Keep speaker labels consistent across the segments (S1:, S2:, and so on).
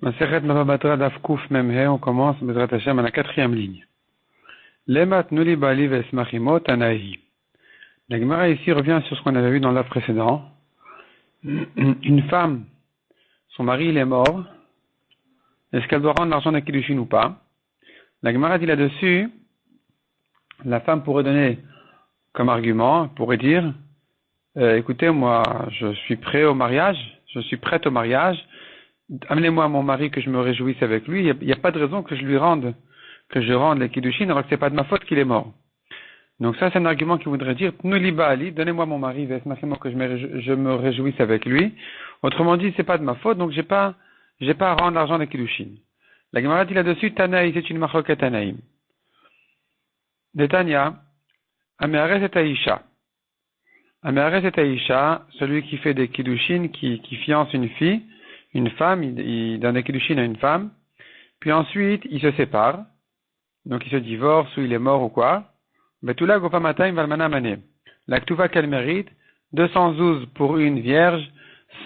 S1: Masechet Bava Batra Daf Kuf Mem He, on commence Bezrat Hashem à la 4e ligne. Lemat Nuli Bali Vesmachimo Tanahi. La Gemara ici revient sur ce qu'on avait vu dans l'af précédent. Une femme, son mari il est mort. Est-ce qu'elle doit rendre l'argent de Kiddushin ou pas? La Gemara dit là-dessus, la femme pourrait donner comme argument, pourrait dire, écoutez, moi, je suis prêt au mariage, je suis prête au mariage, amenez-moi mon mari que je me réjouisse avec lui, il n'y a pas de raison que je rende les Kiddushin alors que c'est pas de ma faute qu'il est mort. Donc ça, c'est un argument qui voudrait dire, Tnuli Ba'ali, donnez-moi mon mari, que je me réjouisse avec lui. Autrement dit, c'est pas de ma faute, donc j'ai pas à rendre l'argent des Kiddushin. La Gemara dit là-dessus, Tanaï, c'est une machloket Tanaïm. De Tanya, Ameares et Aïcha. Ameares et Aïcha, celui qui fait des Kiddushin, qui fiance une femme, il donne des Kiddushin à une femme, puis ensuite, il se sépare, donc il se divorce, ou il est mort ou quoi. Betula Gopamatim Valmana Mané. La Ktuva qu'elle mérite, 212 pour une vierge,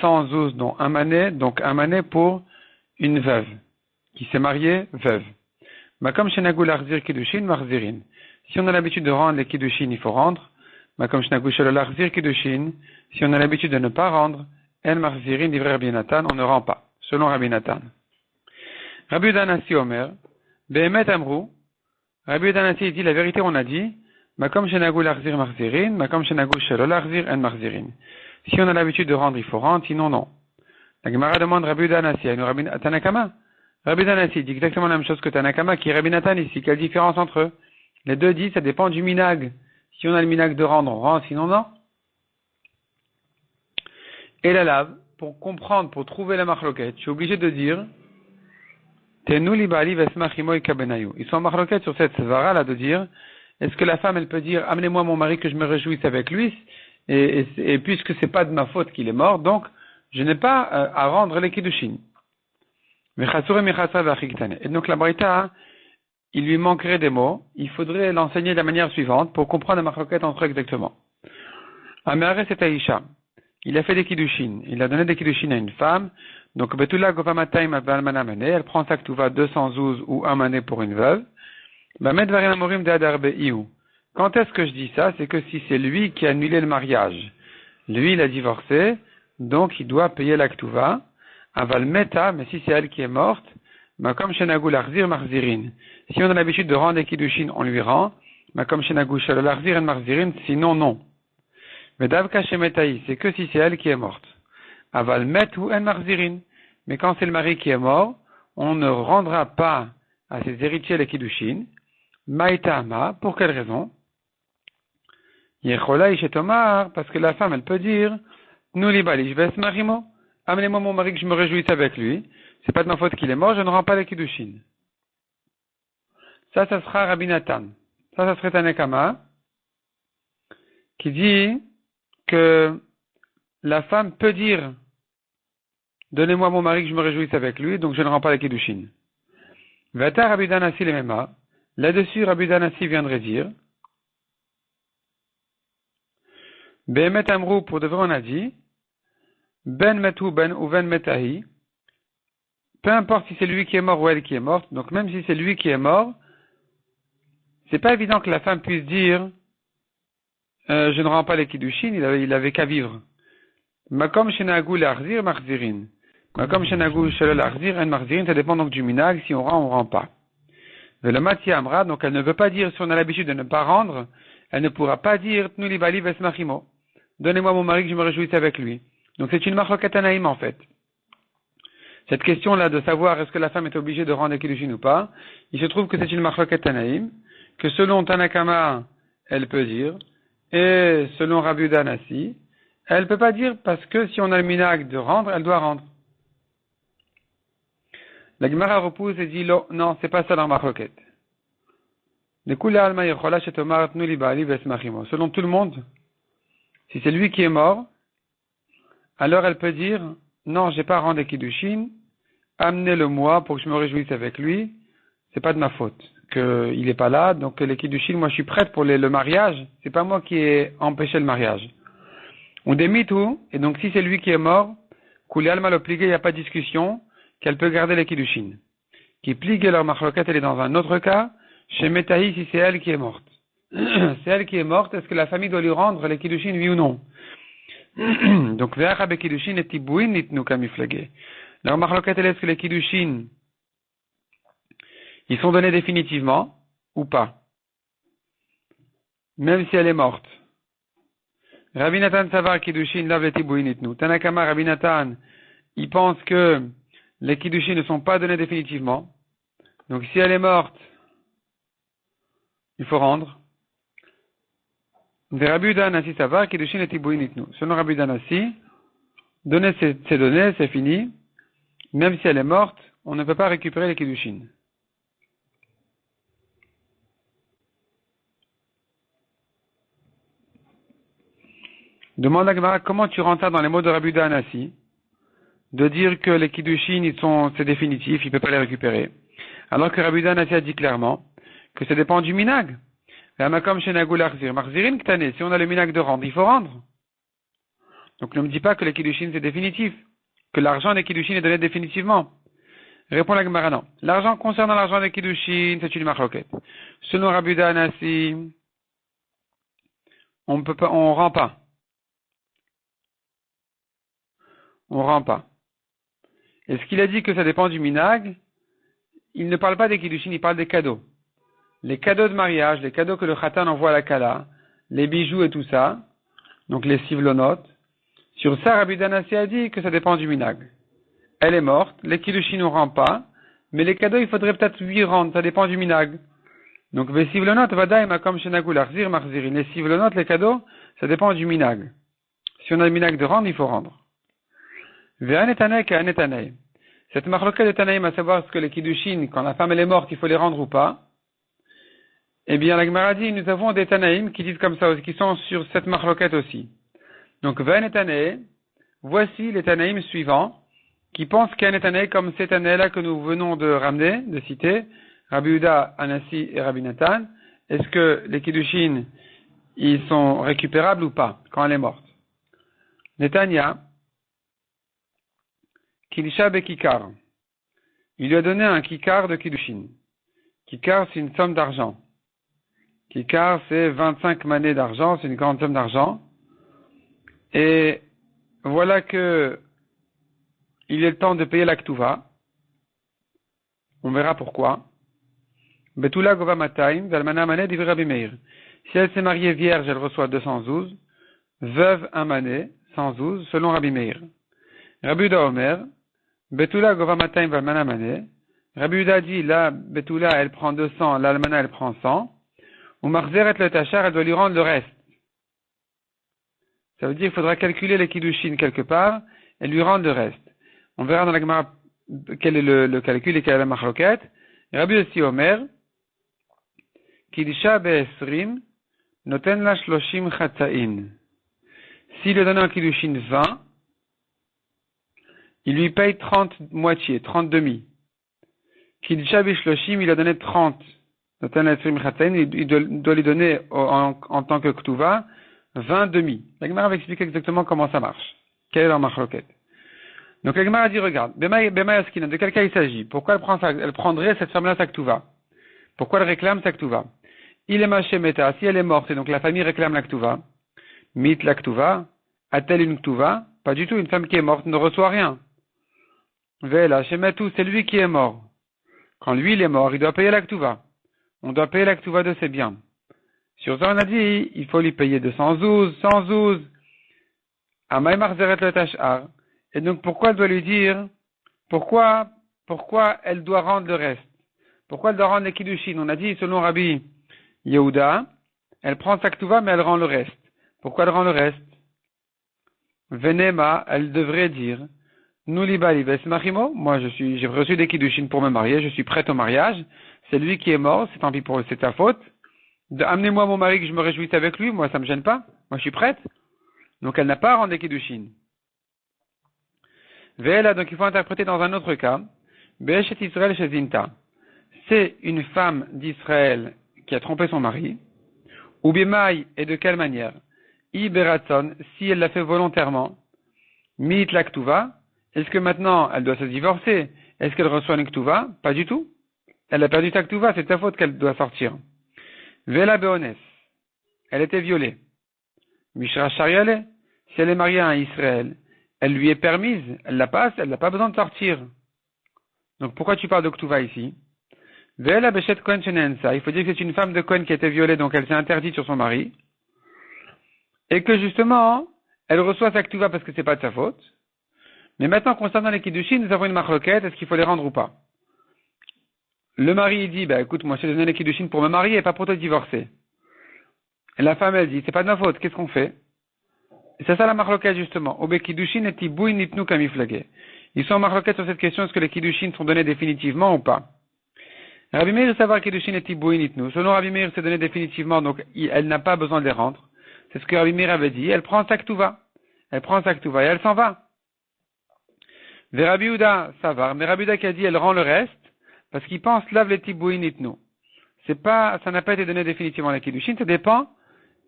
S1: 112 dont un mané, donc un mané pour une veuve, qui s'est mariée veuve. Makom Shenagu Larzir Kiddushin Marzirin. Si on a l'habitude de rendre les Kiddushin, il faut rendre. Makom Shenagu Shelo Larzir Kiddushin. Si on a l'habitude de ne pas rendre, El Marzirin, livrer Rabbi Nathan, on ne rend pas, selon Rabbi Nathan. Rabbi Udanasi Omer, Behemet Amrou. Rabbi Udanasi dit la vérité, on a dit, Makom Shenagu Larzir Marzirin, Makom Shenagu Shelo Larzir El Marzirin. Si on a l'habitude de rendre, il faut rendre, sinon non. La Gemara demande Rabbi Udanasi à nous Rabbi Tanakama. Rabbi Udanasi dit exactement la même chose que Tanakama, qui est Rabbi Nathan ici. Quelle différence entre eux? Les deux disent, ça dépend du minag. Si on a le minag de rendre, on rend, sinon non. Et la lave, pour comprendre, pour trouver la machloket, je suis obligé de dire, Tenu li bali vesmachimo ikabenayu. Ils sont en machloket sur cette svara là de dire, est-ce que la femme elle peut dire, amenez-moi mon mari que je me réjouisse avec lui, et puisque c'est pas de ma faute qu'il est mort, donc je n'ai pas à rendre les kiddushin. Et donc la Braïta, il lui manquerait des mots, il faudrait l'enseigner de la manière suivante pour comprendre la machloket entre eux exactement. Ameares et Aïcha. Il a fait des kiddushin. Il a donné des kiddushin à une femme. Donc, Betula Govamatim Abalmana Mané. Elle prend sa ktuva 212 ou un mané pour une veuve. Bamed Varin Amorim de Adarbe Iou. Quand est-ce que je dis ça? C'est que si c'est lui qui a annulé le mariage. Lui, il a divorcé. Donc, il doit payer la ktuva. Aval Meta, mais si c'est elle qui est morte. Makom Shenagu Larzir Marzirin. Si on a l'habitude de rendre des kiddushin, on lui rend. Makom Shenagu Shelo Larzir en Marzirin. Sinon, non. Mais Davka Shemetaï, c'est que si c'est elle qui est morte. Aval met ou en marzirin. Mais quand c'est le mari qui est mort, on ne rendra pas à ses héritiers les kiddushin. Maïtama, pour quelle raison? Yecholai shetomar, parce que la femme, elle peut dire, Nuli bali jves marimo, amenez-moi mon mari que je me réjouisse avec lui. C'est pas de ma faute qu'il est mort, je ne rends pas les kiddushin. Ça sera Rabbi Nathan. Ça serait Tanakama, qui dit, que la femme peut dire donnez-moi mon mari que je me réjouisse avec lui, donc je ne rends pas la kiddushin. Vata Rabbi Danasi le Mema. Là-dessus, Rabbi Danasi viendrait dire Behemet Amrou, pour de vrai on a dit Ben metu ben ou ben metahi. Peu importe si c'est lui qui est mort ou elle qui est morte, donc même si c'est lui qui est mort, c'est pas évident que la femme puisse dire je ne rends pas les kiddushin, il avait qu'à vivre. Makom shenagu larzir marzirin. Makom shenagu shelo larzir en marzirin, ça dépend donc du minag, si on rend pas. Velamati amra, donc elle ne veut pas dire, si on a l'habitude de ne pas rendre, elle ne pourra pas dire tnu li bali vesmachimo. Donnez-moi mon mari que je me réjouisse avec lui. Donc c'est une machloket tanaïm en fait. Cette question-là de savoir est-ce que la femme est obligée de rendre les kiddushin ou pas, il se trouve que c'est une machloket tanaïm, que selon Tanakama, elle peut dire, et selon Rabbi Udanasi, elle ne peut pas dire parce que si on a le minag de rendre, elle doit rendre. La Gemara repousse et dit non, c'est pas ça dans ma requête. Selon tout le monde, si c'est lui qui est mort, alors elle peut dire non, j'ai pas à rendre les kiddushin, amenez-le-moi pour que je me réjouisse avec lui, c'est pas de ma faute. Qu'il n'est pas là, donc les kiddushin, moi je suis prête pour le mariage, c'est pas moi qui ai empêché le mariage. On démit tout, et donc si c'est lui qui est mort, Kouli Alma l'obligé, il n'y a pas de discussion, qu'elle peut garder les kiddushin. Qui pligue leur machloket, elle est dans un autre cas, chez Metahi, si c'est elle qui est morte. C'est elle qui est morte, est-ce que la famille doit lui rendre les kiddushin, oui ou non? Donc, ve'acha kiddushin et tibouin nitnu kamiflagé. Leur machloket, elle est-ce que les kiddushin, ils sont donnés définitivement, ou pas? Même si elle est morte. Rabbi Nathan Savar Kiddushin Lav le Tibouin Nitnu. Tanakama Rabbi Nathan, il pense que les Kiddushin ne sont pas donnés définitivement. Donc si elle est morte, il faut rendre. De Rabbi Udanasi Savar Kiddushin le Tibouin Nitnu. Selon Rabbi Udanasi, donner ces données, c'est fini. Même si elle est morte, on ne peut pas récupérer les Kiddushin. Demande à Gemara, comment tu rentres ça dans les mots de Rabbi Udanasi? De dire que les kiddushin, c'est définitif, il ne peut pas les récupérer. Alors que Rabbi Udanasi a dit clairement que ça dépend du minag. Si on a le minag de rendre, il faut rendre. Donc ne me dis pas que les kiddushin c'est définitif, que l'argent des kiddushin est donné définitivement. Répond la Gemara, non. L'argent concernant l'argent des kiddushin, c'est une machloket. Selon Rabbi Udanasi, on rend pas. On rend pas. Est-ce qu'il a dit que ça dépend du minag? Il ne parle pas des kiddushin, il parle des cadeaux. Les cadeaux de mariage, les cadeaux que le khatan envoie à la kala, les bijoux et tout ça, donc les sivlonotes. Sur ça, Rabbi Udanasi a dit que ça dépend du minag. Elle est morte, les kiddushin ne rendent pas, mais les cadeaux, il faudrait peut-être lui rendre, ça dépend du minag. Donc, les sivlonotes, vadaï makom shenagul arzir marzirin. Les sivlonotes, les cadeaux, ça dépend du minag. Si on a le minag de rendre, il faut rendre. Cette marloquette de Tanaïm, à savoir ce que les kiddushin, quand la femme elle est morte, il faut les rendre ou pas. Eh bien, la Gemara dit, nous avons des Tanaïm qui disent comme ça, qui sont sur cette marloquette aussi. Donc, voici les Tanaïm suivants, qui pensent qu'un Tanaï comme ces Tanaï-là que nous venons de ramener, de citer, Rabbi Uda, Anasi et Rabbi Nathan, est-ce que les kiddushin, ils sont récupérables ou pas, quand elle est morte? Netanya, Kilisha Bekikar. Il lui a donné un kikar de kiddushin. Kikar, c'est une somme d'argent. Kikar, c'est 25 manées d'argent, c'est une grande somme d'argent. Et voilà que il est le temps de payer la ktuva. On verra pourquoi. Betula Gova Mataim, Valmana Mané d'Ivra Rabbi Meir. Si elle s'est mariée vierge, elle reçoit 212. Veuve, un mané, 112, selon Rabbi Meir. Rabbi Uda Omer, Betula Gova Mataim Valmana Mané. Rabbi Uda dit, là, Betula, elle prend 200, l'Almana, elle prend 100. Ou Marzeret le Tachar, elle doit lui rendre le reste. Ça veut dire qu'il faudra calculer les kiddushin quelque part et lui rendre le reste. On verra dans la Gemara quel est le calcul et quelle est la machloket. Rabbi Yossi Omer, Kiddusha be'esrim, noten la shloshim chatzain. S'il lui donne un kiddushin 20, il lui paye 30 moitiés, 30 demi. Kiddusha be'shloshim, il a donné 30. Noten la shloshim chatzain, il doit lui donner en tant que ktuva 20 demi. La Gemara va expliquer exactement comment ça marche. Quelle est leur machloket. Donc la Gemara dit, regarde, de quel cas il s'agit? Pourquoi elle prendrait cette femme-là sa ktuva? Pourquoi elle réclame sa ktuva? Il est machemeta, si elle est morte et donc la famille réclame la ktuva, mit la ktuva, a-t-elle une ktuva? Pas du tout, une femme qui est morte ne reçoit rien. Vela, shemetu, c'est lui qui est mort. Quand lui il est mort, il doit payer la ktuva. On doit payer la ktuva de ses biens. Sur ça on a dit, il faut lui payer 212, 112. Amay marzeret le tachar. Et donc, pourquoi elle doit lui dire, pourquoi elle doit rendre le reste? Pourquoi elle doit rendre les kiddushin? On a dit, selon Rabbi Yehuda, elle prend sa ktuva, mais elle rend le reste. Pourquoi elle rend le reste? Venema, elle devrait dire, nous libali vesmachimo, moi j'ai reçu des kiddushin pour me marier, je suis prête au mariage, c'est lui qui est mort, c'est tant pis pour eux, c'est ta faute. Amenez-moi mon mari que je me réjouisse avec lui, moi ça me gêne pas, moi je suis prête. Donc elle n'a pas à rendre des kiddushin. Vela, donc il faut interpréter dans un autre cas. Be'eshet Israël shezinta. C'est une femme d'Israël qui a trompé son mari. Ou bimai, et de quelle manière? Iberatson, si elle l'a fait volontairement. Mit la ktuva. Est-ce que maintenant elle doit se divorcer Est-ce qu'elle reçoit une Ktuva? Pas du tout. Elle a perdu sa Ktuva, c'est ta faute qu'elle doit sortir. Vela Beones. Elle était violée. Mishra Shariale. Si elle est mariée à un Israël, elle lui est permise, elle la passe, elle n'a pas besoin de sortir. Donc pourquoi tu parles de Ktuva ici? Vela Beshet Kohen Shenensa. Il faut dire que c'est une femme de Kohen qui a été violée, donc elle s'est interdite sur son mari. Et que justement, elle reçoit sa Ktuva parce que c'est pas de sa faute. Mais maintenant, concernant les Kiddushin, nous avons une marloquette, est-ce qu'il faut les rendre ou pas? Le mari, il dit, écoute, moi, je t'ai donné les Kiddushin pour me marier et pas pour te divorcer. Et la femme, elle dit, c'est pas de ma faute, qu'est-ce qu'on fait? Et c'est ça la marloquette, justement. Obe Kiddushin et Tibouin nitnu kamiflage. Ils sont en marloquette sur cette question, est-ce que les Kiddushin sont donnés définitivement ou pas? Rabbi Meir, savoir Kiddushin et Tibouin nitnu. Selon Rabbi Meir, c'est donné définitivement, donc elle n'a pas besoin de les rendre. C'est ce que Rabbi Meir avait dit. Elle prend sa Ktuva. Elle prend sa Ktuva et elle s'en va. Rabbi Yehuda, ça va. Mais Rabbi Yehuda qui a dit, elle rend le reste, parce qu'il pense, lave les tibouin nitnu. C'est pas, ça n'a pas été donné définitivement à la Kiddushin, ça dépend,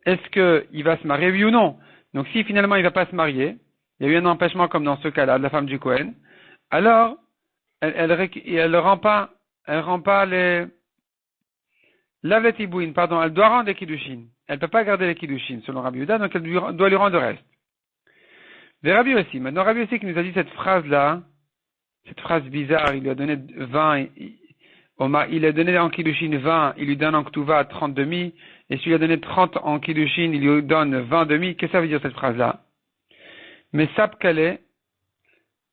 S1: est-ce qu'il va se marier, oui ou non. Donc si finalement il va pas se marier, il y a eu un empêchement comme dans ce cas-là, de la femme du Kohen, alors, elle rend pas les, lave les tibouin, pardon, elle doit rendre les Kiddushin. Elle peut pas garder les Kiddushin, selon Rabbi Yehuda, donc elle doit lui rendre le reste. Mais Rabbi aussi, maintenant Rabbi aussi qui nous a dit cette phrase-là, cette phrase bizarre, il lui a donné 20, il a donné en Kiddushin 20, il lui donne en Ktuva 30 demi, et s'il lui a donné 30 en Kiddushin, il lui donne 20 demi, qu'est-ce que ça veut dire cette phrase-là? Mais Sab Kaleh,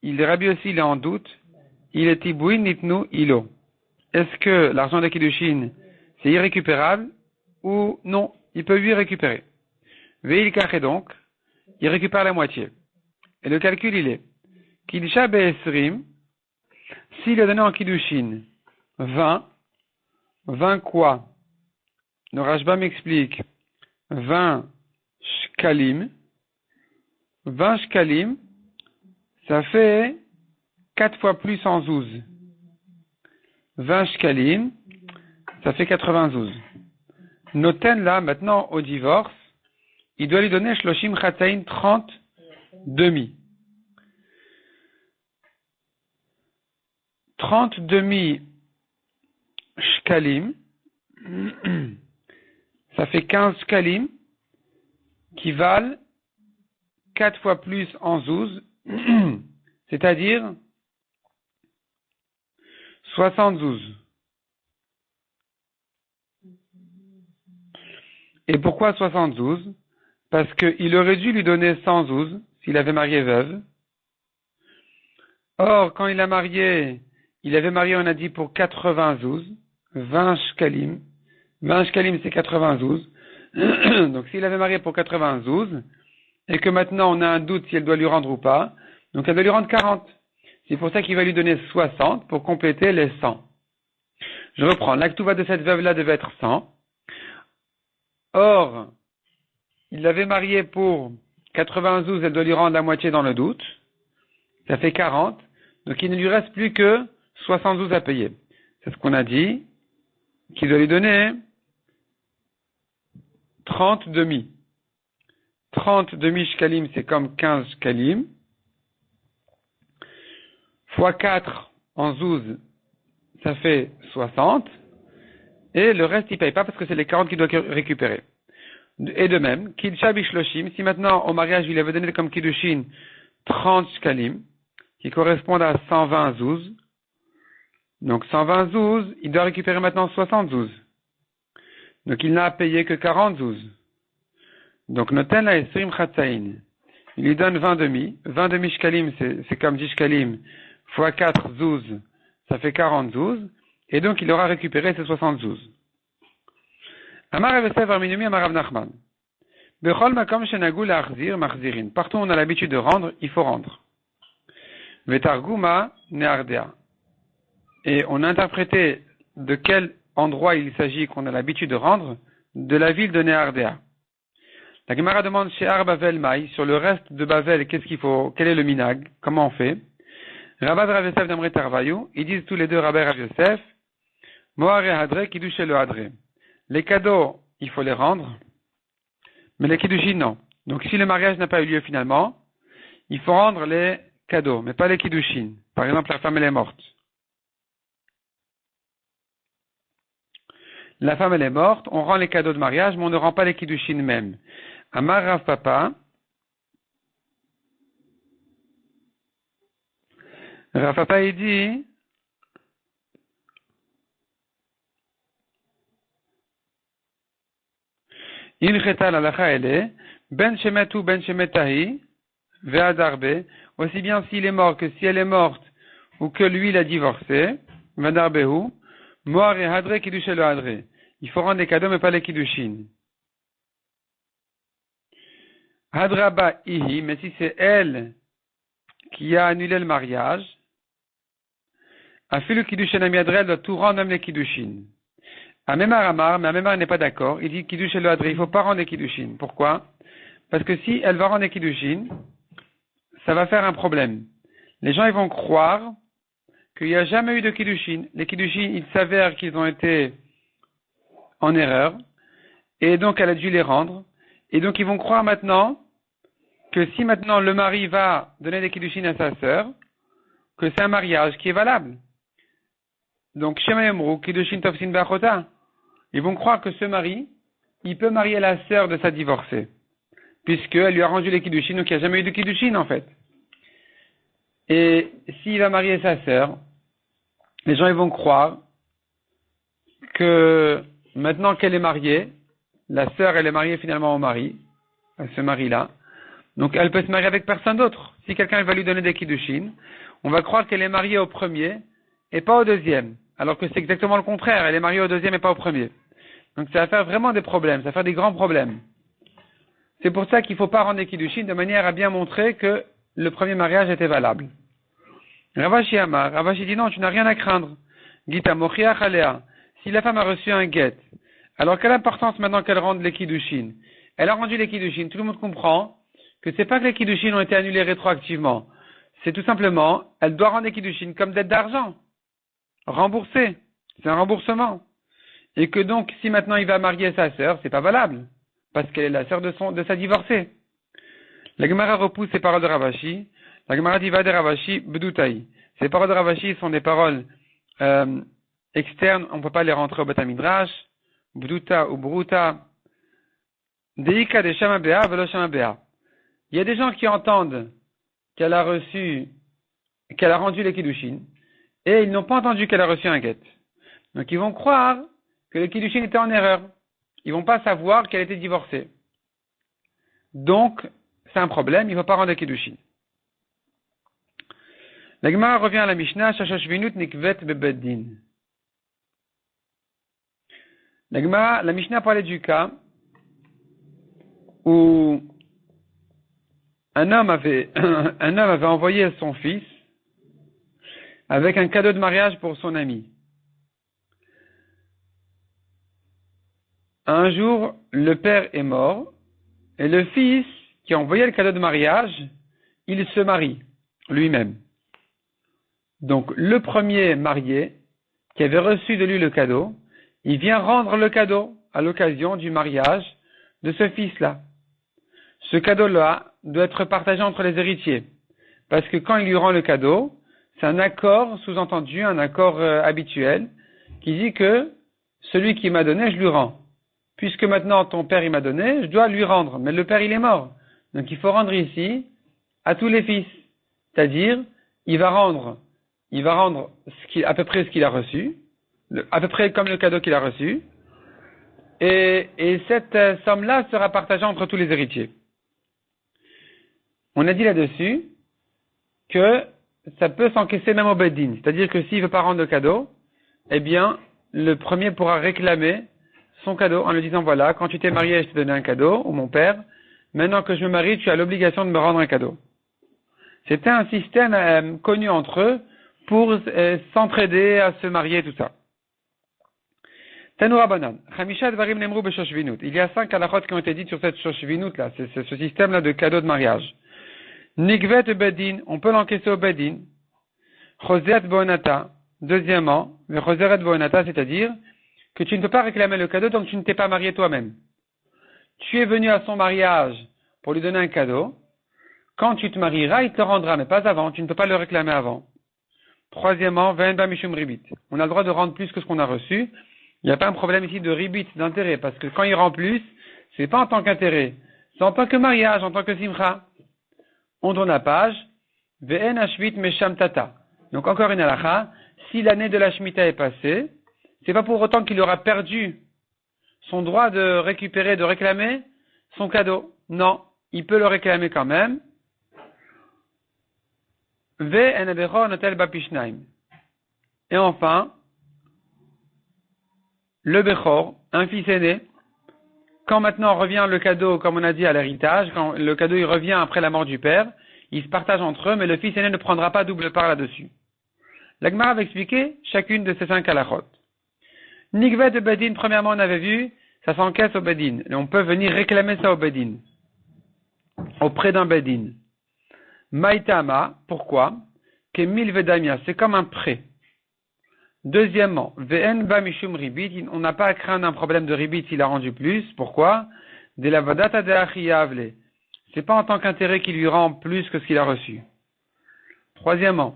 S1: Rabbi aussi, il est en doute, il est Tibouin Nitnu Ilo. Est-ce que l'argent de Kiddushin, c'est irrécupérable, ou non, il peut lui récupérer? Veil Kaché donc, il récupère la moitié. Et le calcul, il est, Kiddusha Be'esrim, s'il a donné en Kiddushin 20 quoi? Le Rashba m'explique 20 shkalim. 20 shkalim, ça fait 4 fois plus en zouz. 20 shkalim, ça fait 92. Noten là, maintenant, au divorce, il doit lui donner shloshim chatzain 30 demi. 30 demi shkalim, ça fait 15 shkalim qui valent 4 fois plus en zouz, c'est-à-dire 60 zouz. Et pourquoi 60 zouz? Parce qu'il aurait dû lui donner 100 zouz s'il avait marié veuve. Or, quand il a marié, il avait marié, on a dit, pour 80 zouz, 20 shkalim. 20 shkalim, c'est 80 zouz. Donc, s'il avait marié pour 80 zouz, et que maintenant on a un doute si elle doit lui rendre ou pas, donc elle doit lui rendre 40. C'est pour ça qu'il va lui donner 60 pour compléter les 100. Je reprends. L'actuva de cette veuve-là devait être 100. Or, il l'avait marié pour 80 zouz, elle doit lui rendre la moitié dans le doute. Ça fait 40. Donc il ne lui reste plus que 60 zouz à payer. C'est ce qu'on a dit, qu'il doit lui donner 30 demi. 30 demi shkalim, c'est comme 15 shkalim. Fois 4 en zouz, ça fait 60. Et le reste, il paye pas parce que c'est les 40 qu'il doit récupérer. Et de même, Kidsha Bishloshim, si maintenant au mariage il avait donné comme Kiddushin 30 shkalim, qui correspondent à 120 zouz, donc 120 zouz, il doit récupérer maintenant 60 zouz. Donc il n'a à payer que 40 zouz. Donc noten la esrim chatzain, il lui donne 20 demi shkalim, c'est comme 10 shkalim, fois 4 zouz, ça fait 40 zouz, et donc il aura récupéré ses 60 zouz. Amar Rav Yosef Arminumi Amar Rav Nachman. Bechol makom shenagu la'achzir machzirin. Partout où on a l'habitude de rendre, il faut rendre. Vetarguma ne'ardea. Et on a interprété de quel endroit il s'agit qu'on a l'habitude de rendre, de la ville de Ne'ardea. La Gemara demande chez Ar Bavel Maï, sur le reste de Bavel, quel est le minag, comment on fait? Rabad Rav Yosef d'Amret Tarvayou, ils disent tous les deux Rabbi Rav Yosef, Moare Hadre, Kiddush le Hadre. Les cadeaux, il faut les rendre, mais les Kiddushin, non. Donc si le mariage n'a pas eu lieu finalement, il faut rendre les cadeaux, mais pas les Kiddushin. Par exemple, la femme elle est morte. La femme, elle est morte, on rend les cadeaux de mariage, mais on ne rend pas les kiddushin même. Amar Rav Papa. Rav Papa, il dit, il cheta l'alacha ele, ben shemet ou ben shemetahi, ve'adarbe, aussi bien s'il est mort que si elle est morte, ou que lui, il a divorcé, ve'adarbehu, moar et hadre kiddush lo hadre. Il faut rendre les cadeaux, mais pas les kiddushin. Hadraba ihi, mais si c'est elle qui a annulé le mariage, afilu kiddushin amiadre, elle doit tout rendre, même les kiddushin. Amemar Amar, mais Amemar n'est pas d'accord. Il dit Kiddush et le Hadri, il ne faut pas rendre les Kiddushin. Pourquoi? Parce que si elle va rendre les Kiddushin, ça va faire un problème. Les gens ils vont croire qu'il n'y a jamais eu de Kiddushin. Les Kiddushin, il s'avère qu'ils ont été en erreur, et donc elle a dû les rendre. Et donc ils vont croire maintenant que si maintenant le mari va donner des Kiddushin à sa sœur, que c'est un mariage qui est valable. Donc Shema Yomru, Kiddushin Tofsin Bachota. Ils vont croire que ce mari, il peut marier la sœur de sa divorcée, puisqu'elle lui a rendu les kiddushin, donc il n'y a jamais eu de kiddushin en fait. Et s'il va marier sa sœur, les gens ils vont croire que maintenant qu'elle est mariée, la sœur elle est mariée finalement au mari, à ce mari-là, donc elle peut se marier avec personne d'autre. Si quelqu'un va lui donner des kiddushin, on va croire qu'elle est mariée au premier et pas au deuxième. Alors que c'est exactement le contraire, elle est mariée au deuxième et pas au premier. Donc ça va faire vraiment des problèmes, ça va faire des grands problèmes. C'est pour ça qu'il ne faut pas rendre les kiddushin de manière à bien montrer que le premier mariage était valable. Ravashi Amar, Ravashi dit non, tu n'as rien à craindre. Gita mochiach alea. Si la femme a reçu un guet, alors quelle importance maintenant qu'elle rende les kiddushin? Elle a rendu les kiddushin, tout le monde comprend que c'est pas que les kiddushin ont été annulés rétroactivement. C'est tout simplement, elle doit rendre les kiddushin comme dette d'argent. Remboursé. C'est un remboursement. Et que donc, si maintenant il va marier sa sœur, c'est pas valable. Parce qu'elle est la sœur de sa divorcée. La Gemara repousse ces paroles de Ravashi. La Gemara dit va de Ravashi, b'doutaï. Ces paroles de Ravashi sont des paroles, externes, on ne peut pas les rentrer au Beth Midrash. B'douta ou bruta. Deika de Shamabea, velo Shamabea. Il y a des gens qui entendent qu'elle a rendu les kiddushin, et ils n'ont pas entendu qu'elle a reçu un guet. Donc ils vont croire que le kiddushin était en erreur. Ils vont pas savoir qu'elle était divorcée. Donc, c'est un problème, il ne faut pas rendre le kiddushin. La Gemara revient à la Mishnah, Shashashvinut nikvet bebeddin. La Mishnah parlait du cas où un homme avait envoyé son fils avec un cadeau de mariage pour son ami. Un jour, le père est mort, et le fils, qui a envoyé le cadeau de mariage, il se marie, lui-même. Donc, le premier marié, qui avait reçu de lui le cadeau, il vient rendre le cadeau à l'occasion du mariage de ce fils-là. Ce cadeau-là doit être partagé entre les héritiers, parce que quand il lui rend le cadeau, c'est un accord sous-entendu, un accord habituel, qui dit que celui qui m'a donné, je lui rends. Puisque maintenant ton père il m'a donné, je dois lui rendre. Mais le père il est mort. Donc il faut rendre ici à tous les fils. C'est-à-dire, il va rendre à peu près ce qu'il a reçu, à peu près comme le cadeau qu'il a reçu. Et cette somme-là sera partagée entre tous les héritiers. On a dit là-dessus que ça peut s'encaisser même au Beddin. C'est-à-dire que s'il ne veut pas rendre le cadeau, eh bien, le premier pourra réclamer son cadeau en lui disant voilà, quand tu t'es marié, je t'ai donné un cadeau, ou mon père, maintenant que je me marie, tu as l'obligation de me rendre un cadeau. C'était un système connu entre eux pour s'entraider à se marier, tout ça. Tanoura Banan, Chamisha Dvarim Nemru Beshoshvinut. Il y a 5 halachot qui ont été dites sur cette Shoshvinut là, c'est ce système-là de cadeau de mariage. Nikvet Bedin, on peut l'encaisser au Bedin. Choset Boonata. Deuxièmement, le Choseret Boonata, c'est-à-dire que tu ne peux pas réclamer le cadeau tant que tu ne t'es pas marié toi-même. Tu es venu à son mariage pour lui donner un cadeau. Quand tu te marieras, il te le rendra, mais pas avant. Tu ne peux pas le réclamer avant. Troisièmement, Ve'en ba mishum ribit. On a le droit de rendre plus que ce qu'on a reçu, Il n'y a pas un problème ici de ribit, d'intérêt, parce que quand il rend plus, c'est pas en tant qu'intérêt, c'est en tant que mariage, en tant que simcha. On tourne la page. Ve'en hashvit mesham tata. Donc encore une halakha, si l'année de la Shemitah est passée, c'est pas pour autant qu'il aura perdu son droit de récupérer, de réclamer son cadeau. Non, il peut le réclamer quand même. Ve'en abecho notel bapishnaim. Et enfin, le Bechor, un fils aîné, quand maintenant revient le cadeau, comme on a dit, à l'héritage, quand le cadeau il revient après la mort du père, ils se partagent entre eux, mais le fils aîné ne prendra pas double part là-dessus. La Gemara va expliquer chacune de ces 5 halachot. Nikvet de Bedin, premièrement, on avait vu, ça s'encaisse au Bedin. Et on peut venir réclamer ça au Bedin. Auprès d'un Bedin. Maïtama, pourquoi? Kemil Vedamia, c'est comme un prêt. Deuxièmement, Ve'en ba mishum ribit, on n'a pas à craindre un problème de ribit s'il a rendu plus. Pourquoi? De la vadata de achiyavle. C'est pas en tant qu'intérêt qu'il lui rend plus que ce qu'il a reçu. Troisièmement,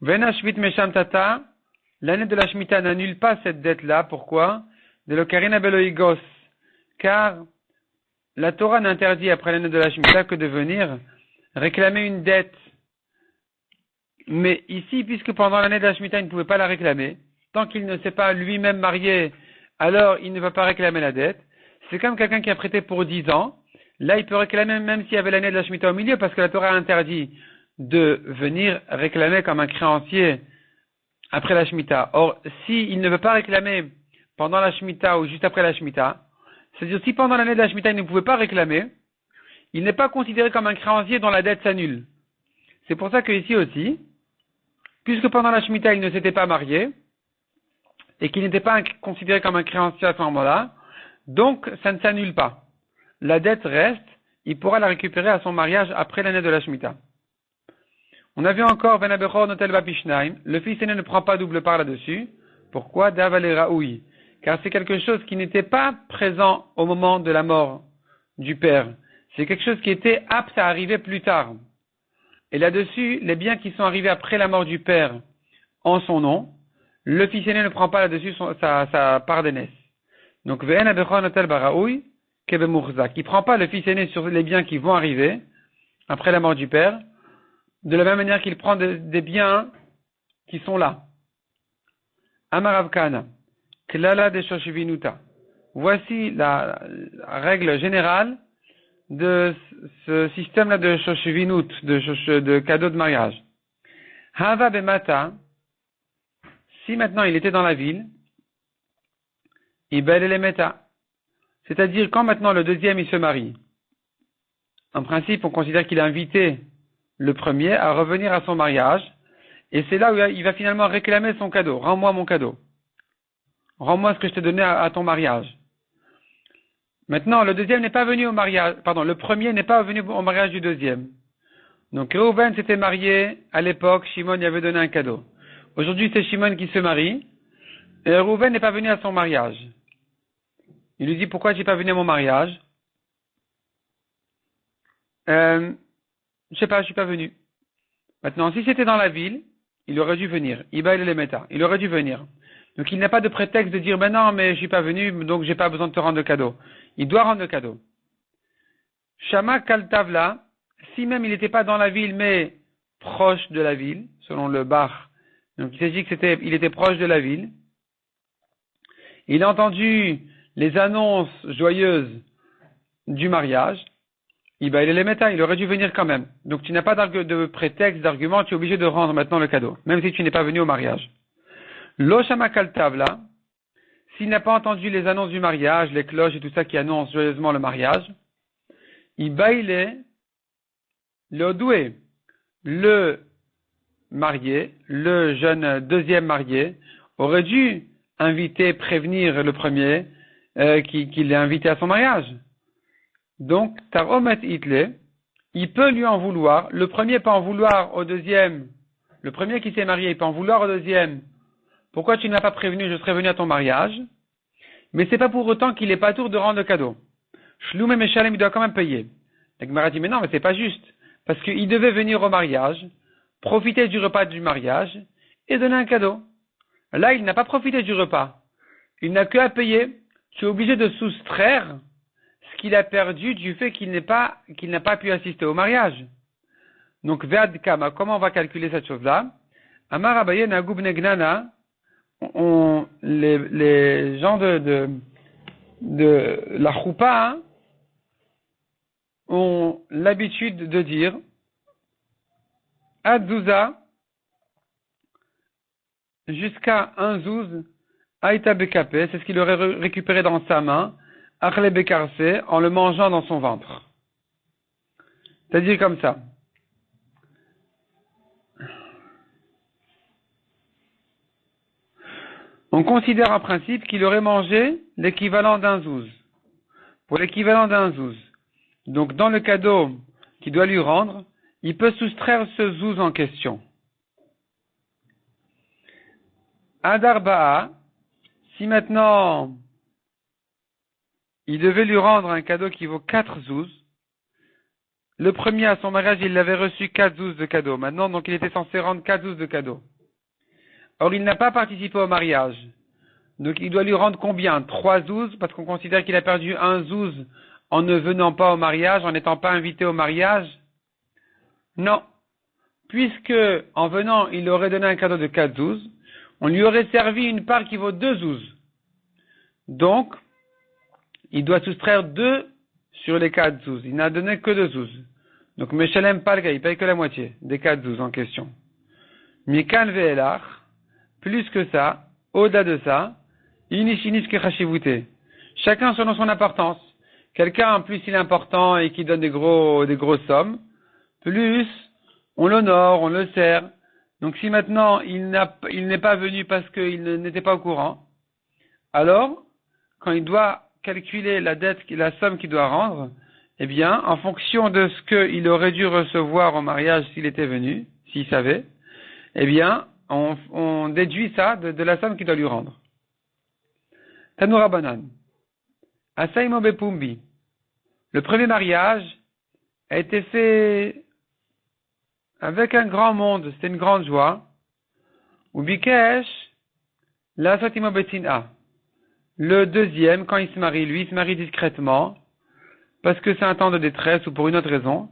S1: Ve'en hashvit mesham tata, l'année de la Shemitah n'annule pas cette dette-là. Pourquoi? De l'okarina beloigos. Car la Torah n'interdit après l'année de la Shemitah que de venir réclamer une dette. Mais ici, puisque pendant l'année de la Shemitah, il ne pouvait pas la réclamer, tant qu'il ne s'est pas lui-même marié, alors il ne va pas réclamer la dette. C'est comme quelqu'un qui a prêté pour 10 ans. Là, il peut réclamer même s'il y avait l'année de la Shemitah au milieu, parce que la Torah a interdit de venir réclamer comme un créancier après la Shemitah. Or, s'il ne veut pas réclamer pendant la Shemitah ou juste après la Shemitah, c'est-à-dire si pendant l'année de la Shemitah, il ne pouvait pas réclamer, il n'est pas considéré comme un créancier dont la dette s'annule. C'est pour ça que ici aussi, puisque pendant la Shemitah, il ne s'était pas marié, et qu'il n'était pas considéré comme un créancier à ce moment-là, donc ça ne s'annule pas. La dette reste, il pourra la récupérer à son mariage après l'année de la Shemitah. On a vu encore Venabechor Notel Bapishnaim, le fils aîné ne prend pas double part là-dessus. Pourquoi? Davale Raoui. Car c'est quelque chose qui n'était pas présent au moment de la mort du père. C'est quelque chose qui était apte à arriver plus tard. Et là-dessus, les biens qui sont arrivés après la mort du père en son nom, le fils aîné ne prend pas là-dessus sa part d'aînesse. Donc, Ve'en Abechor Notel Baraoui, Kebe Murzak. Il ne prend pas le fils aîné sur les biens qui vont arriver après la mort du père, de la même manière qu'il prend des biens qui sont là. Amarav Kana, Klala de Shoshivinuta. Voici la règle générale de ce système-là de Shoshivinut, de cadeau de mariage. Hava Bemata, si maintenant il était dans la ville, Ibel Elemeta. C'est-à-dire quand maintenant le deuxième il se marie. En principe, on considère qu'il a invité le premier à revenir à son mariage, et c'est là où il va finalement réclamer son cadeau. Rends-moi mon cadeau. Rends-moi ce que je t'ai donné à ton mariage. Maintenant, le deuxième n'est pas venu au mariage, le premier n'est pas venu au mariage du deuxième. Donc, Reuven s'était marié à l'époque, Shimon y avait donné un cadeau. Aujourd'hui, c'est Shimon qui se marie, et Reuven n'est pas venu à son mariage. Il lui dit, pourquoi j'ai pas venu à mon mariage? Je sais pas, je suis pas venu. Maintenant, si c'était dans la ville, il aurait dû venir. Iba il meta. Il aurait dû venir. Donc, il n'a pas de prétexte de dire, non, mais je suis pas venu, donc j'ai pas besoin de te rendre de cadeau. Il doit rendre le cadeau. Shama kaltavla, si même il n'était pas dans la ville, mais proche de la ville, selon le bar. Donc, il s'agit il était proche de la ville. Il a entendu les annonces joyeuses du mariage. Il aurait dû venir quand même. Donc tu n'as pas de prétexte, d'argument, tu es obligé de rendre maintenant le cadeau, même si tu n'es pas venu au mariage. L'Oshama Kaltavla, s'il n'a pas entendu les annonces du mariage, les cloches et tout ça qui annoncent joyeusement le mariage, il bailait le doué, le marié, le jeune deuxième marié, aurait dû prévenir le premier qu'il est invité à son mariage. Donc, Taromet Hitle, il peut lui en vouloir. Le premier peut en vouloir au deuxième. Le premier qui s'est marié, il peut en vouloir au deuxième. Pourquoi tu ne m'as pas prévenu, je serais venu à ton mariage? Mais c'est pas pour autant qu'il est pas tour de rendre le cadeau. Shloum et Meshalem, il doit quand même payer. La Gemara dit, mais non, mais c'est pas juste. Parce qu'il devait venir au mariage, profiter du repas du mariage, et donner un cadeau. Là, il n'a pas profité du repas. il n'a que à payer. Tu es obligé de soustraire ce qu'il a perdu du fait qu'il n'a pas pu assister au mariage. Donc, Ve'ad Kama, comment on va calculer cette chose-là? Amar Abaye Nagub Negnana, les gens de la choupa hein, ont l'habitude de dire Adzouza jusqu'à un zouz Aïta Bekapé, c'est ce qu'il aurait récupéré dans sa main, Achle Bekarse, en le mangeant dans son ventre. C'est-à-dire comme ça. On considère en principe qu'il aurait mangé l'équivalent d'un zouz. Pour l'équivalent d'un zouz. Donc, dans le cadeau qu'il doit lui rendre, il peut soustraire ce zouz en question. Adarba'a, si maintenant il devait lui rendre un cadeau qui vaut 4 zouz, le premier à son mariage, il avait reçu 4 zouz de cadeau. Maintenant, donc, il était censé rendre 4 zouz de cadeau. Or, il n'a pas participé au mariage. Donc, il doit lui rendre combien? 3 zouz, parce qu'on considère qu'il a perdu un zouz en ne venant pas au mariage, en n'étant pas invité au mariage? Non. Puisque, en venant, il aurait donné un cadeau de 4 zouz, on lui aurait servi une part qui vaut 2 zouz. Donc, il doit soustraire 2 sur les 4 zouz. Il n'a donné que 2 zouz. Donc, Meshalem Palga, il paye que la moitié des 4 zouz en question. Mikan Ve'elach, plus que ça, au-delà de ça, Inishinis Kechashivute. Chacun selon son importance. Quelqu'un, en plus, il est important et qui donne des grosses sommes. Plus, on l'honore, on le sert. Donc, si maintenant, il n'est pas venu parce qu'il n'était pas au courant, alors, quand il doit calculer la dette, la somme qu'il doit rendre, eh bien, en fonction de ce qu'il aurait dû recevoir au mariage s'il était venu, s'il savait, eh bien, on déduit ça de la somme qu'il doit lui rendre. Tanoura Banan. Asaimo Bepumbi. Le premier mariage a été fait avec un grand monde, c'était une grande joie. Ubikesh, la Satimo Betina. Le deuxième, quand il se marie, lui, il se marie discrètement, parce que c'est un temps de détresse ou pour une autre raison,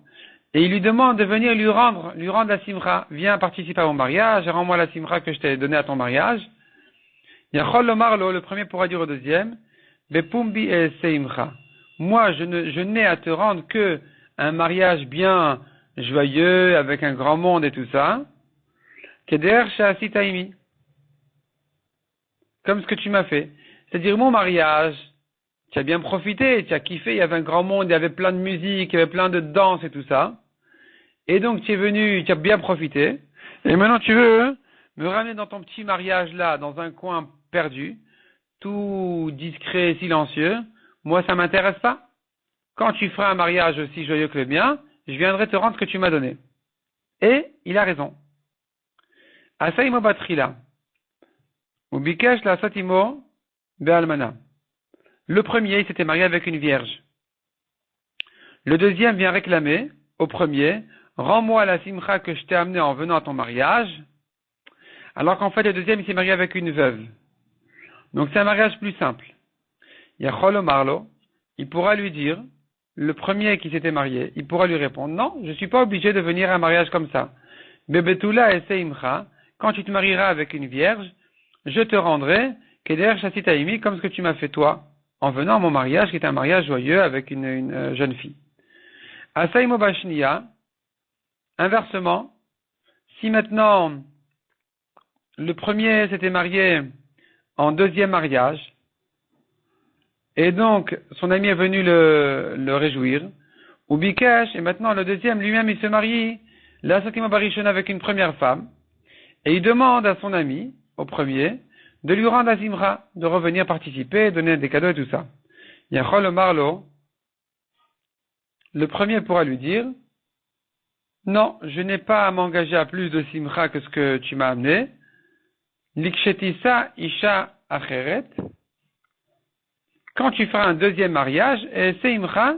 S1: et il lui demande de venir lui rendre la simra. Viens participer à mon mariage, rends-moi la simra que je t'ai donnée à ton mariage. Yachol lo marlo, le premier pourra dire au deuxième, Bepumbi et seimcha. Moi, je n'ai à te rendre que un mariage bien joyeux, avec un grand monde et tout ça, Keder Shasitaimi. Comme ce que tu m'as fait. C'est-à-dire, mon mariage, tu as bien profité, tu as kiffé, il y avait un grand monde, il y avait plein de musique, il y avait plein de danse et tout ça. Et donc, tu es venu, tu as bien profité. Et maintenant, tu veux me ramener dans ton petit mariage là, dans un coin perdu, tout discret et silencieux. Moi, ça m'intéresse pas. Quand tu feras un mariage aussi joyeux que le mien, je viendrai te rendre ce que tu m'as donné. Et il a raison. Asaimo Batrila. Ubikesh la Satimo Be'almana. Le premier, il s'était marié avec une vierge. Le deuxième vient réclamer au premier, rends-moi la simcha que je t'ai amenée en venant à ton mariage. Alors qu'en fait, le deuxième, il s'est marié avec une veuve. Donc c'est un mariage plus simple. Yachol Marlo, il pourra lui dire, le premier qui s'était marié, il pourra lui répondre, non, je ne suis pas obligé de venir à un mariage comme ça. Bebetula et Seimcha, quand tu te marieras avec une vierge, je te rendrai Keder Shasitaimi comme ce que tu m'as fait toi, en venant à mon mariage qui est un mariage joyeux avec une jeune fille. Asaimo Bashnia, inversement, si maintenant le premier s'était marié en deuxième mariage, et donc son ami est venu le réjouir, ou Bikesh, et maintenant le deuxième lui-même il se marie, la Satima Barishon avec une première femme, et il demande à son ami, au premier, de lui rendre la Zimra, de revenir participer, donner des cadeaux et tout ça. Yachol Marlo, le premier pourra lui dire, non, je n'ai pas à m'engager à plus de Simcha que ce que tu m'as amené. Likshetisa Isha Acheret. Quand tu feras un deuxième mariage, et Seimcha,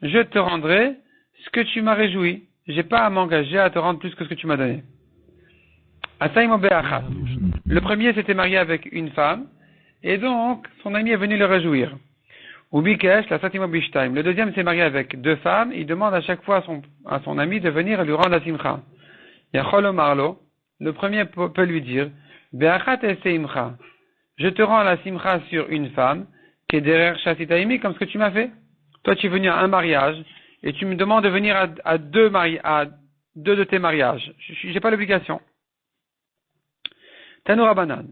S1: je te rendrai ce que tu m'as réjoui. J'ai pas à m'engager à te rendre plus que ce que tu m'as donné. Asaimo Be'achat. Le premier s'était marié avec une femme, Et donc, son ami est venu le réjouir. Ou Bikesh, la Satimo Bishtaim. Le deuxième s'est marié avec 2 femmes. Il demande à chaque fois à son ami de venir lui rendre la simcha. Yacholo Marlo. Le premier peut lui dire, Be'achat eseimcha. Je te rends la simcha sur une femme, qui est derrière Chassitaimi, comme ce que tu m'as fait. Toi, tu es venu à un mariage, et tu me demandes de venir à deux de tes mariages. J'ai pas l'obligation. Tanoura Banan.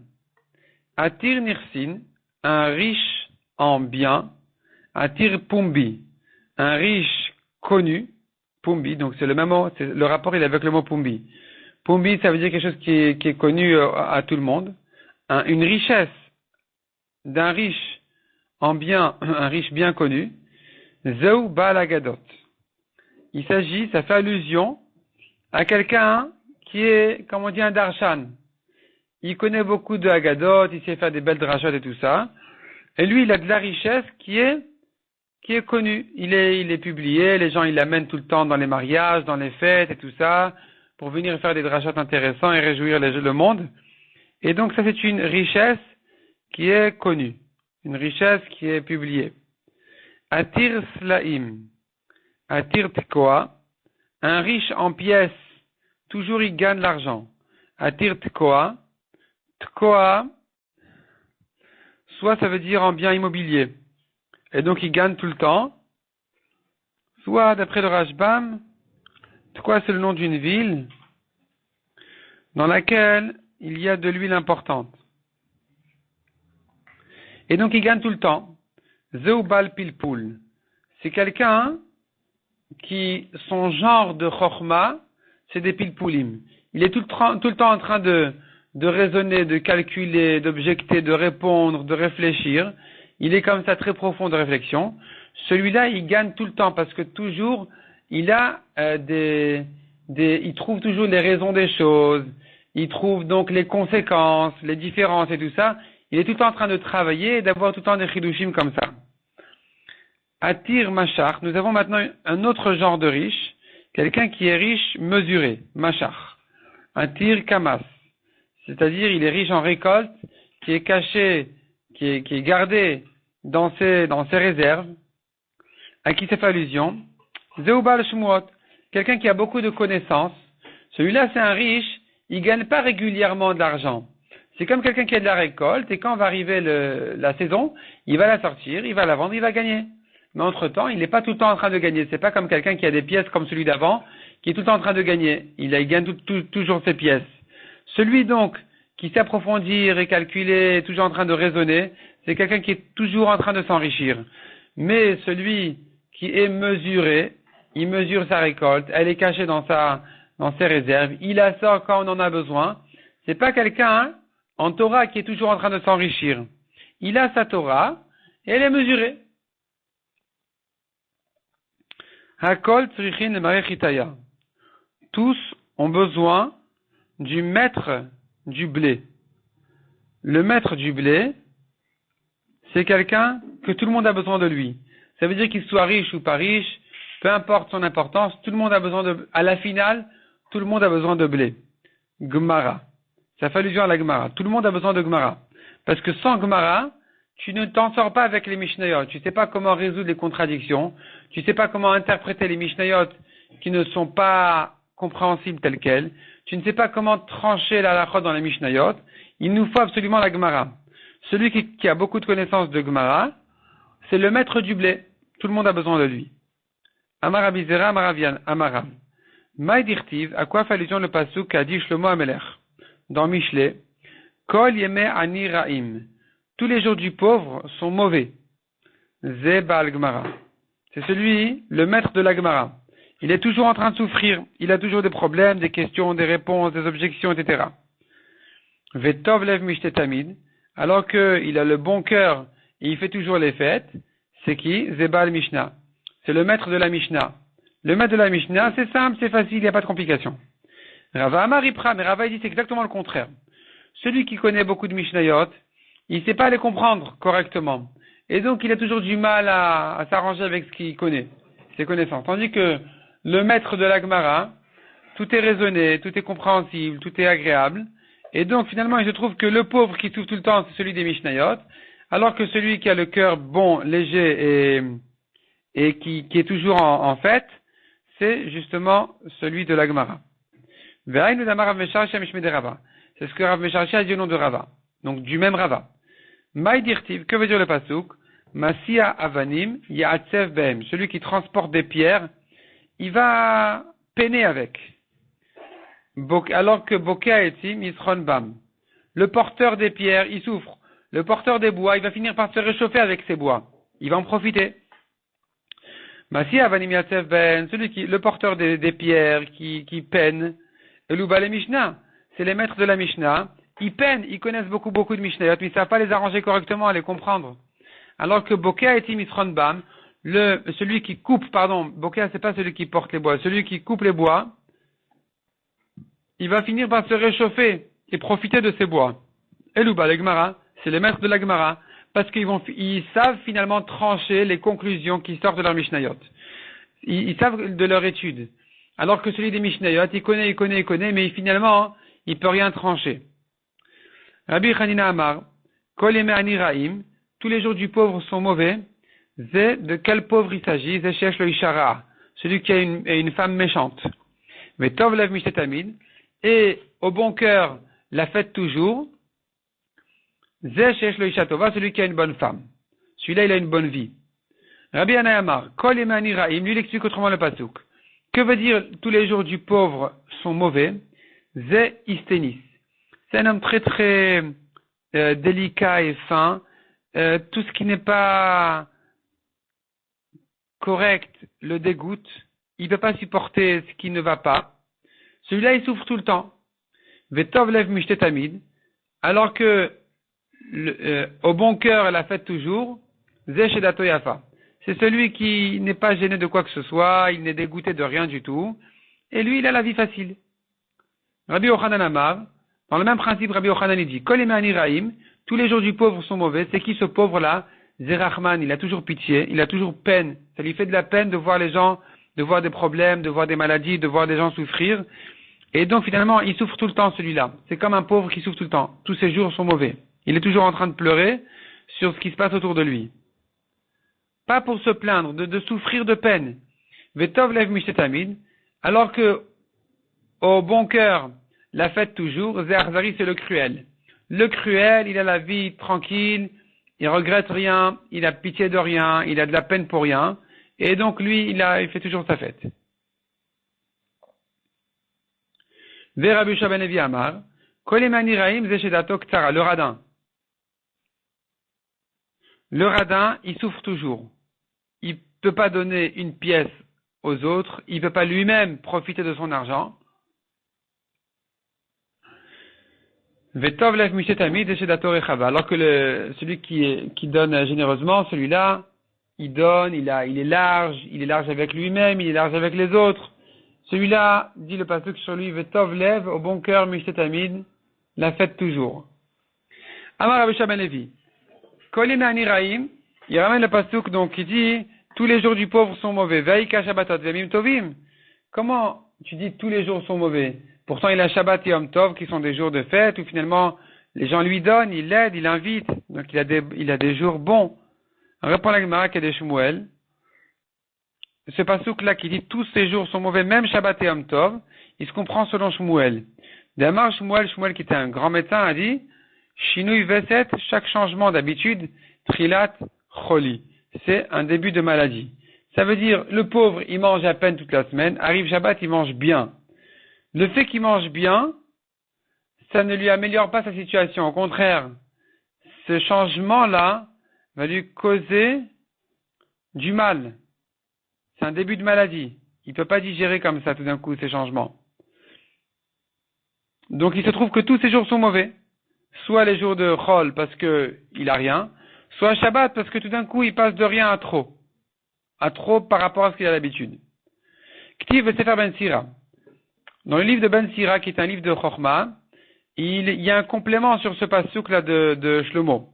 S1: Atir Nirsin, un riche en bien. Atir Pumbi, un riche connu. Pumbi, donc c'est le même mot, le rapport il est avec le mot Pumbi. Pumbi, ça veut dire quelque chose qui est connu à tout le monde. Une richesse d'un riche en bien, un riche bien connu. Zeu Balagadot. Il s'agit, ça fait allusion à quelqu'un qui est, comme on dit, un darshan. Il connaît beaucoup de Agadot, il sait faire des belles drachot et tout ça. Et lui, il a de la richesse qui est connue. Il est publié, les gens, ils l'amènent tout le temps dans les mariages, dans les fêtes et tout ça, pour venir faire des drachot intéressants et réjouir le monde. Et donc, ça, c'est une richesse qui est connue. Une richesse qui est publiée. Atir Slaim. Atir Tkoa. Un riche en pièces. Toujours, il gagne l'argent. Atir Tkoa. Tkoa, soit ça veut dire en bien immobilier, et donc il gagne tout le temps, soit d'après le Rashbam, Tkoa c'est le nom d'une ville dans laquelle il y a de l'huile importante. Et donc il gagne tout le temps. Zeubal Pilpul, c'est quelqu'un qui, son genre de chorma, c'est des pilpulim. Il est tout le temps en train de raisonner, de calculer, d'objecter, de répondre, de réfléchir. Il est comme ça très profond de réflexion. Celui-là, il gagne tout le temps parce que toujours, il a il trouve toujours les raisons des choses. Il trouve donc les conséquences, les différences et tout ça. Il est tout le temps en train de travailler et d'avoir tout le temps des chidushim comme ça. Atir Machar, nous avons maintenant un autre genre de riche. Quelqu'un qui est riche mesuré, Machar. Atir Kamas. C'est-à-dire, il est riche en récolte, qui est caché, qui est gardé dans ses réserves. À qui ça fait allusion? Zeubal Shmuot, quelqu'un qui a beaucoup de connaissances. Celui-là, c'est un riche, il gagne pas régulièrement de l'argent. C'est comme quelqu'un qui a de la récolte, et quand va arriver la saison, il va la sortir, il va la vendre, il va gagner. Mais entre-temps, il n'est pas tout le temps en train de gagner. C'est pas comme quelqu'un qui a des pièces comme celui d'avant, qui est tout le temps en train de gagner. Il gagne toujours ses pièces. Celui donc qui sait approfondir et calculer, toujours en train de raisonner, c'est quelqu'un qui est toujours en train de s'enrichir. Mais celui qui est mesuré, il mesure sa récolte, elle est cachée dans ses réserves, il la sort quand on en a besoin. C'est pas quelqu'un en Torah qui est toujours en train de s'enrichir. Il a sa Torah et elle est mesurée. Hakol tzrichin lemarechitaya. Tous ont besoin du maître du blé. Le maître du blé, c'est quelqu'un que tout le monde a besoin de lui. Ça veut dire qu'il soit riche ou pas riche, peu importe son importance, tout le monde a besoin à la finale, tout le monde a besoin de blé. Gemara. Ça fait allusion à la Gemara. Tout le monde a besoin de Gemara. Parce que sans Gemara, tu ne t'en sors pas avec les Mishnayot. Tu ne sais pas comment résoudre les contradictions. Tu ne sais pas comment interpréter les Mishnayot qui ne sont pas compréhensibles telles quelles. Tu ne sais pas comment trancher la halachot dans les Mishnayot. Il nous faut absolument la Gemara. Celui qui a beaucoup de connaissances de Gemara, c'est le maître du blé. Tout le monde a besoin de lui. Amarabizera, Amaravian, Amarav. Maïdirtiv, à quoi fait allusion le pasuk qu'a dit Shlomo Amelech dans Michelet? Kol yeme ani ra'im. Tous les jours du pauvre sont mauvais. Zebal Gemara. C'est celui, le maître de la Gemara. Il est toujours en train de souffrir. Il a toujours des problèmes, des questions, des réponses, des objections, etc. Vetov lev mishtetamid. Alors qu'il a le bon cœur et il fait toujours les fêtes. C'est qui? Zebal Mishnah. C'est le maître de la Mishnah. Le maître de la Mishnah, c'est simple, c'est facile, il n'y a pas de complications. Rava Amar Ipra, mais Rava dit c'est exactement le contraire. Celui qui connaît beaucoup de Mishnayot, il ne sait pas les comprendre correctement. Et donc, il a toujours du mal à s'arranger avec ce qu'il connaît, ses connaissances. Tandis que le maître de la Gemara, tout est raisonné, tout est compréhensible, tout est agréable. Et donc, finalement, il se trouve que le pauvre qui souffre tout le temps, c'est celui des Mishnayot. alors que celui qui a le cœur bon, léger et qui est toujours en fête, c'est justement celui de la Gemara. C'est ce que Rav Mesharchi a dit au nom de Rava, donc du même Rava. Maïdirtiv, que veut dire le pasuk? Masia avanim ya'atsev behem. Celui qui transporte des pierres, il va peiner avec. Alors que Boka etim yisron bam. Le porteur des pierres, il souffre. Le porteur des bois, il va finir par se réchauffer avec ses bois. Il va en profiter. Masia avanim ya'atsev behem. Le porteur des pierres qui peine. Eluba les Mishnah. C'est les maîtres de la Mishnah. Ils peinent, ils connaissent beaucoup de Mishnayot, mais ils ne savent pas les arranger correctement, les comprendre. Alors que Boka et Misron Bam, celui qui coupe, Boka c'est pas celui qui porte les bois, celui qui coupe les bois, il va finir par se réchauffer et profiter de ces bois. Elouba, les Gemara, c'est les maîtres de la Gemara, parce qu'ils savent finalement trancher les conclusions qui sortent de leur Mishnayot. Ils savent de leur étude. Alors que celui des Mishnayot, il connaît, mais finalement, il peut rien trancher. Rabbi Hanina Amar, Kol yemei ani ra'im, tous les jours du pauvre sont mauvais. Zé, de quel pauvre il s'agit? Zé sheyesh lo isha ra'a, celui qui a une femme méchante. Mais tov lev mishtet tamid, et au bon cœur la fête toujours. Zé sheyesh lo isha tova, celui qui a une bonne femme. Celui-là, il a une bonne vie. Rabbi Hanina Amar, Kol yemei ani ra'im, lui il explique autrement le pasuk. Que veut dire tous les jours du pauvre sont mauvais? Zé istenis. C'est un homme très très délicat et fin. Tout ce qui n'est pas correct le dégoûte. Il ne peut pas supporter ce qui ne va pas. Celui-là, il souffre tout le temps. Vetov lev mishtet tamid. Alors que au bon cœur, elle a fait toujours. Zeh shedato yafa. C'est celui qui n'est pas gêné de quoi que ce soit. Il n'est dégoûté de rien du tout. Et lui, il a la vie facile. Rabbi Yochanan Amar. Dans le même principe, Rabbi Yochanan dit, Kol yemei ani ra'im, tous les jours du pauvre sont mauvais. C'est qui ce pauvre-là? Zerachman, il a toujours pitié, il a toujours peine. Ça lui fait de la peine de voir les gens, de voir des problèmes, de voir des maladies, de voir des gens souffrir. Et donc finalement, il souffre tout le temps celui-là. C'est comme un pauvre qui souffre tout le temps. Tous ses jours sont mauvais. Il est toujours en train de pleurer sur ce qui se passe autour de lui. Pas pour se plaindre, de souffrir de peine. Vetov lev mishtet tamid, alors que au bon cœur, la fête toujours, Zéarzari, c'est le cruel. Le cruel, il a la vie tranquille, il regrette rien, il a pitié de rien, il a de la peine pour rien, et donc lui, il fait toujours sa fête. Verabusha ben Levi Amar, Kolemani Raim Zeshedato Ktara, le radin. Le radin, il souffre toujours. Il peut pas donner une pièce aux autres, il peut pas lui-même profiter de son argent. Alors que celui qui donne généreusement, celui-là, il est large avec lui-même, il est large avec les autres. Celui-là, dit le pasuk sur lui, Vetov lev, au bon cœur, Mishtet la fête toujours. Amar Rabbi Ben Levi. Kol yemei ani ra'im, il ramène le pasuk donc qui dit, tous les jours du pauvre sont mauvais. Veika Shabbatot v'yamim tovim. Comment tu dis tous les jours sont mauvais? Pourtant, il a Shabbat et Yom Tov qui sont des jours de fête où finalement les gens lui donnent, il l'aide, il invite. Donc il a des jours bons. On répond à la Gemara qu'il y a des Shmuel. Ce pasuk-là qui dit tous ces jours sont mauvais, même Shabbat et Yom Tov, il se comprend selon Shmuel. D'Amar Shmuel qui était un grand médecin a dit Shinui Veset, chaque changement d'habitude, Trilat Choli. C'est un début de maladie. Ça veut dire le pauvre il mange à peine toute la semaine, arrive Shabbat il mange bien. Le fait qu'il mange bien, ça ne lui améliore pas sa situation. Au contraire, ce changement-là va lui causer du mal. C'est un début de maladie. Il ne peut pas digérer comme ça tout d'un coup ces changements. Donc il se trouve que tous ces jours sont mauvais. Soit les jours de Chol parce qu'il a rien, soit Shabbat parce que tout d'un coup il passe de rien à trop. À trop par rapport à ce qu'il a d'habitude. Ktiv Sefer Ben Sira. Dans le livre de Ben Sira, qui est un livre de Chochma, il y a un complément sur ce pasuk-là de Shlomo.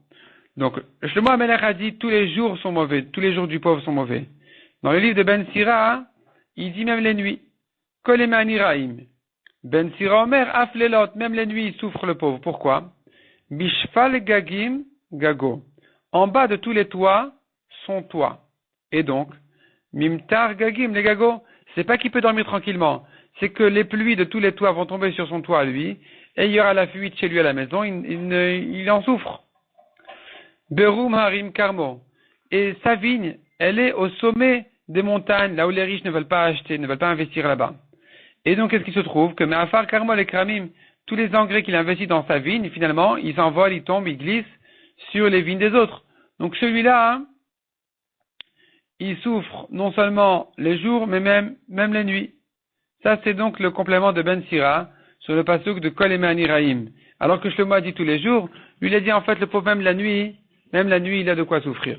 S1: Donc, Shlomo HaMelech a dit tous les jours sont mauvais, tous les jours du pauvre sont mauvais. Dans le livre de Ben Sira, il dit même les nuits. Kol yemei ani ra'im. Ben Sira Omer, af lelot, même les nuits il souffre le pauvre. Pourquoi? Bishfal gagim gago. en bas de tous les toits, son toit. Et donc, Mimtar Gagim, les gagos, c'est pas qu'il peut dormir tranquillement, c'est que les pluies de tous les toits vont tomber sur son toit à lui, et il y aura la fuite chez lui à la maison, il en souffre. Berum Harim Karmo. Et sa vigne, elle est au sommet des montagnes, là où les riches ne veulent pas acheter, ne veulent pas investir là-bas. Et donc, qu'est-ce qui se trouve? Que Me'afar Karmo et Kramim, tous les engrais qu'il investit dans sa vigne, finalement, ils s'envolent, ils tombent, ils glissent sur les vignes des autres. Donc, celui-là, il souffre non seulement les jours, mais même les nuits. Ça, c'est donc le complément de Ben Sira sur le pasuk de Kol Eme Aniraim. Alors que Shlomo a dit tous les jours, lui il a dit en fait le pauvre même la nuit, il a de quoi souffrir.